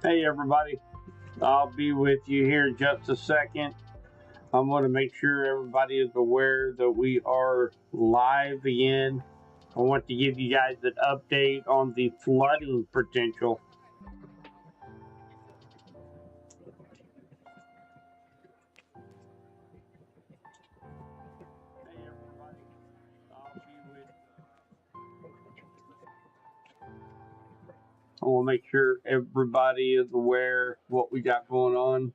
Hey everybody, I'll be with you here in just a second. I'm going to make sure everybody is aware that we are live again. I want to give you guys an update on the flooding potential. Hey everybody, I'll be with I want to make sure everybody is aware what we got going on.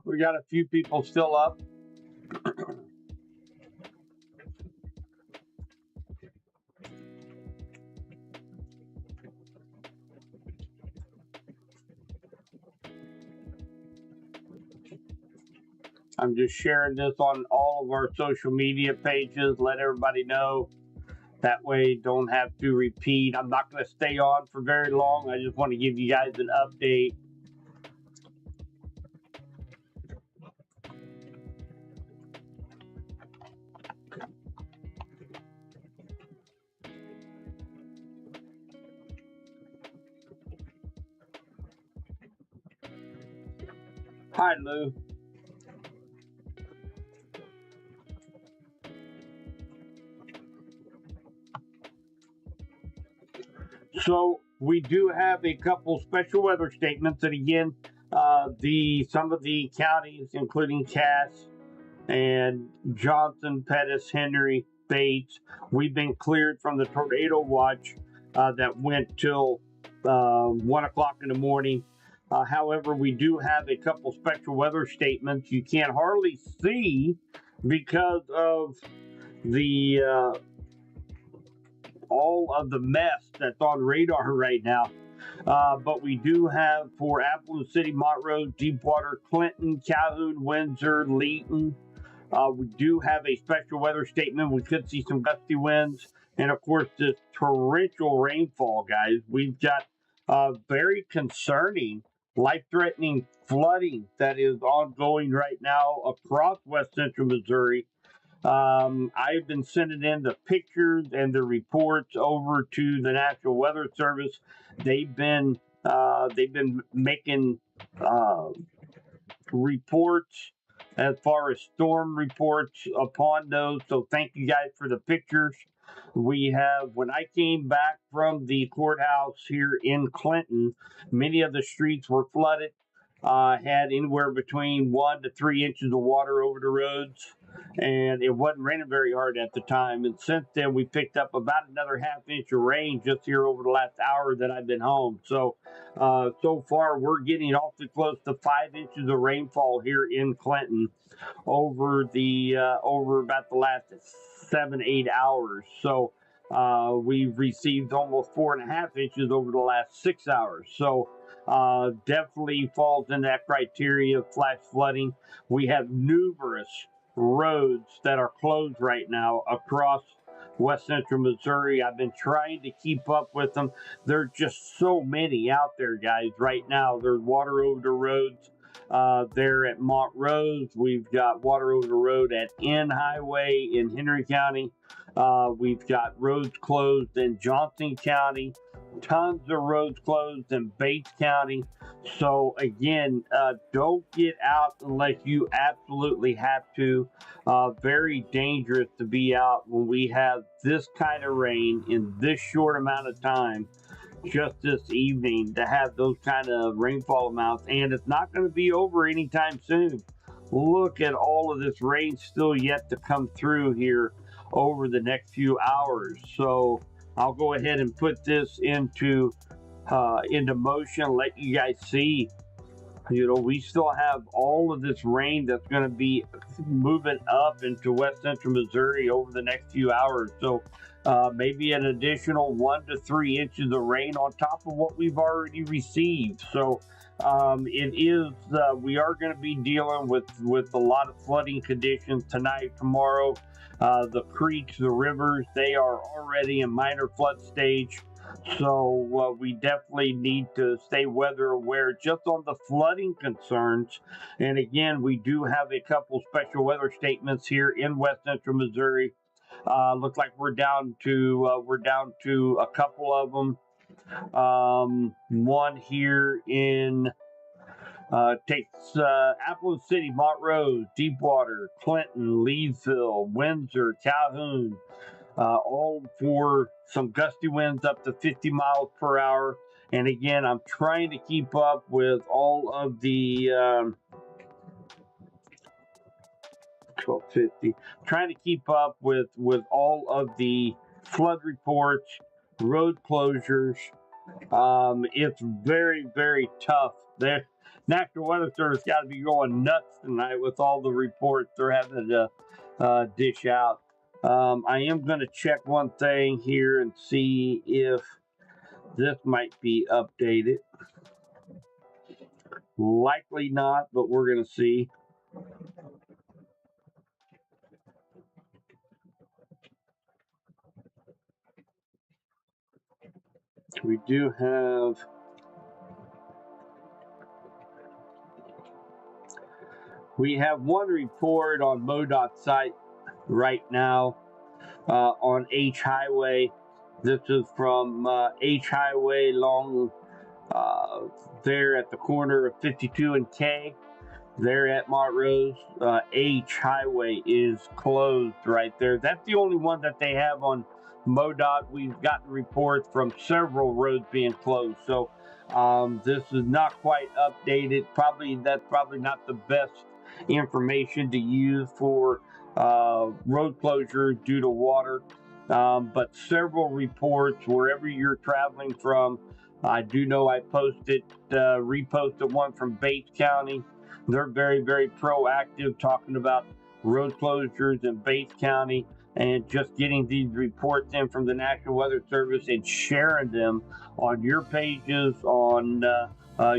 We got a few people still up. I'm just sharing this on all of our social media pages. Let everybody know. That way, don't have to repeat. I'm not going to stay on for very long. I just want to give you guys an update. Hi, Lou. So we do have a couple special weather statements, and again, some of the counties, including Cass and Johnson, Pettis, Henry, Bates, we've been cleared from the tornado watch that went till 1 o'clock in the morning. However, we do have a couple special weather statements you can't hardly see because of the all of the mess that's on radar right now. But we do have for Appleton City, Montrose, Deepwater, Clinton, Calhoun, Windsor, Leeton. We do have a special weather statement. We could see some gusty winds and, of course, this torrential rainfall, guys. We've got very concerning, life-threatening flooding that is ongoing right now across west central Missouri. I've been sending in the pictures and the reports over to the National Weather Service. They've been making reports as far as storm reports upon those. So thank you guys for the pictures. We have, when I came back from the courthouse here in Clinton, many of the streets were flooded. Had anywhere between 1 to 3 inches of water over the roads, and it wasn't raining very hard at the time. And since then, we picked up about another half inch of rain just here over the last hour that I've been home. So, so far, we're getting awfully close to 5 inches of rainfall here in Clinton over about the last 7-8 hours. So. We've received almost 4.5 inches over the last 6 hours. So definitely falls in that criteria of flash flooding. We have numerous roads that are closed right now across west central Missouri. I've been trying to keep up with them. There's just so many out there, guys. Right now, there's water over the roads. There at Montrose, we've got water over the road at N Highway in Henry County. We've got roads closed in Johnson County, tons of roads closed in Bates County. So again, don't get out unless you absolutely have to. Very dangerous to be out when we have this kind of rain in this short amount of time. Just this evening to have those kind of rainfall amounts, and it's not going to be over anytime soon. Look at all of this rain still yet to come through here over the next few hours. So I'll go ahead and put this into motion, let you guys see. We still have all of this rain that's going to be moving up into west central Missouri over the next few hours. So maybe an additional 1 to 3 inches of rain on top of what we've already received. So we are going to be dealing with a lot of flooding conditions tonight, tomorrow. The creeks, the rivers, they are already in minor flood stage. So we definitely need to stay weather aware just on the flooding concerns. And again, we do have a couple special weather statements here in West Central Missouri. Looks like we're down to a couple of them. One here in takes Appleton City, Montrose, Deepwater, Clinton, Leesville, Windsor, Calhoun, all for some gusty winds up to 50 miles per hour. And again, I'm trying to keep up with all of the 1250. Trying to keep up with all of the flood reports, road closures. It's very, very tough. The National Weather Service got to be going nuts tonight with all the reports they're having to dish out. I am going to check one thing here and see if this might be updated. Likely not, but we're going to see. We do have one report on MoDOT site right now on H Highway. This is from H Highway along there at the corner of 52 and K. There at Montrose, H Highway is closed right there. That's the only one that they have on MoDOT. We've gotten reports from several roads being closed. So this is not quite updated. That's probably not the best information to use for road closures due to water. But several reports wherever you're traveling from. I do know I reposted one from Bates County. They're very, very proactive talking about road closures in Bates County and just getting these reports in from the National Weather Service and sharing them on your pages, on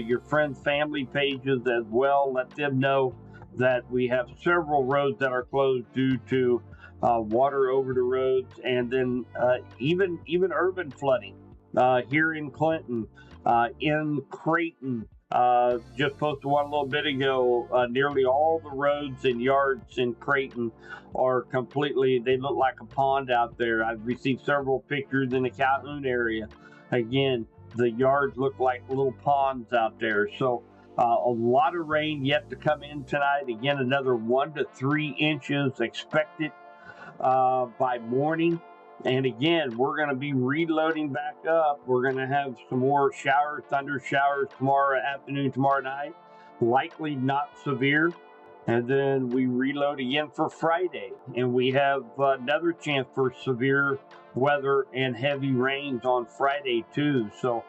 your friends' family pages as well. Let them know that we have several roads that are closed due to water over the roads, and then even urban flooding here in Clinton, in Creighton. Just posted one a little bit ago. Nearly all the roads and yards in Creighton are they look like a pond out there. I've received several pictures in the Calhoun area. Again, the yards look like little ponds out there. So a lot of rain yet to come in tonight. Again, another 1 to 3 inches expected by morning. And again, we're going to be reloading back up. We're going to have some more thunder showers tomorrow afternoon, tomorrow night. Likely not severe. And then we reload again for Friday. And we have another chance for severe weather and heavy rains on Friday too. So,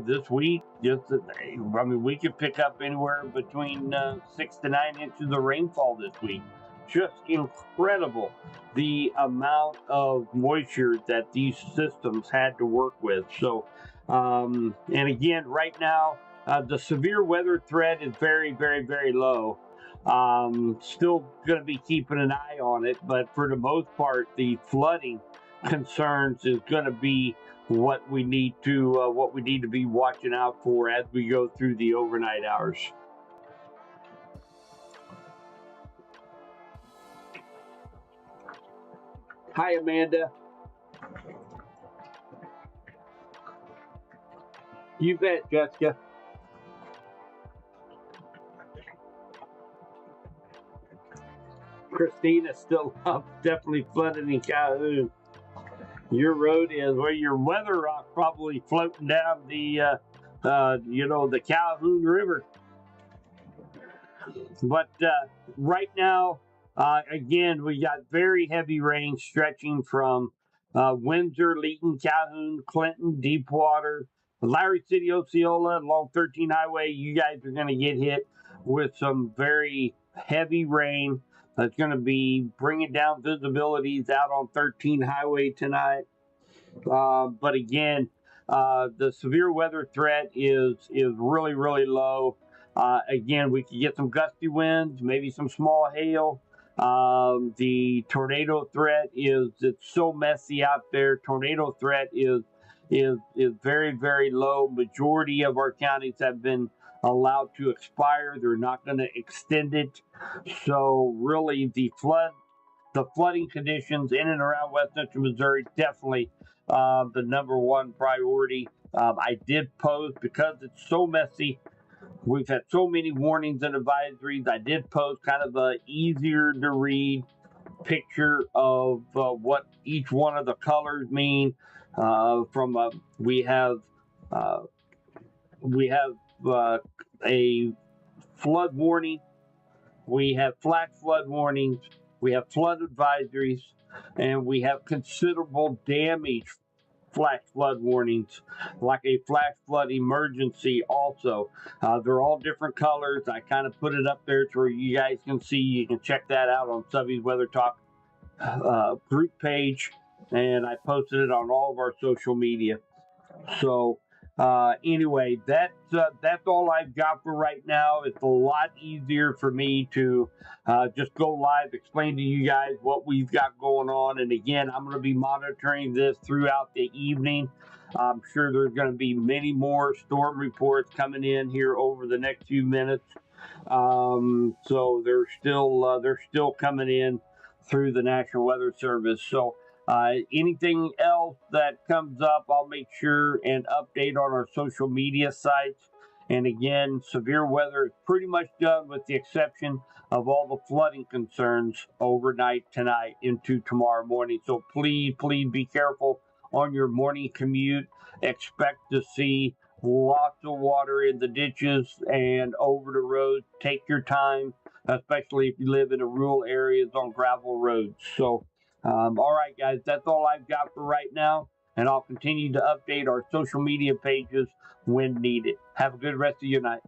this week, we could pick up anywhere between 6 to 9 inches of rainfall this week. Just incredible the amount of moisture that these systems had to work with. So, and again, right now, the severe weather threat is very, very, very low. Still going to be keeping an eye on it, but for the most part, the flooding concerns is going to be what we need to be watching out for as we go through the overnight hours. Hi, Amanda. You bet, Jessica. Christina's still up, definitely flooded in Calhoun. Your road is where your weather rock probably floating down the Calhoun River. But right now, again, we got very heavy rain stretching from Windsor, Leeton, Calhoun, Clinton, Deepwater, Larry City, Osceola, along 13 Highway. You guys are going to get hit with some very heavy rain. That's going to be bringing down visibilities out on 13 highway tonight. But again, the severe weather threat is really, really low. Again, we could get some gusty winds, maybe some small hail. The tornado threat it's so messy out there. Tornado threat is very, very low. Majority of our counties have been allowed to expire. They're not going to extend it. So really, the flooding conditions in and around West Central Missouri definitely the number one priority. I did post because it's so messy. We've had so many warnings and advisories. I did post kind of a easier to read picture of what each one of the colors mean. We have a flood warning. We have flash flood warnings. We have flood advisories, and we have considerable damage flash flood warnings, like a flash flood emergency also. They're all different colors. I kind of put it up there to where you guys can see. You can check that out on Subby's Weather Talk group page, and I posted it on all of our social media. So anyway, that's all I've got for right now. It's a lot easier for me to just go live, explain to you guys what we've got going on. And again, I'm going to be monitoring this throughout the evening. I'm sure there's going to be many more storm reports coming in here over the next few minutes. So they're still coming in through the National Weather Service. So anything else that comes up, I'll make sure and update on our social media sites. And again, severe weather is pretty much done with the exception of all the flooding concerns overnight tonight into tomorrow morning. So please be careful on your morning commute. Expect to see lots of water in the ditches and over the roads. Take your time, especially if you live in the rural areas on gravel roads. So all right, guys, that's all I've got for right now, and I'll continue to update our social media pages when needed. Have a good rest of your night.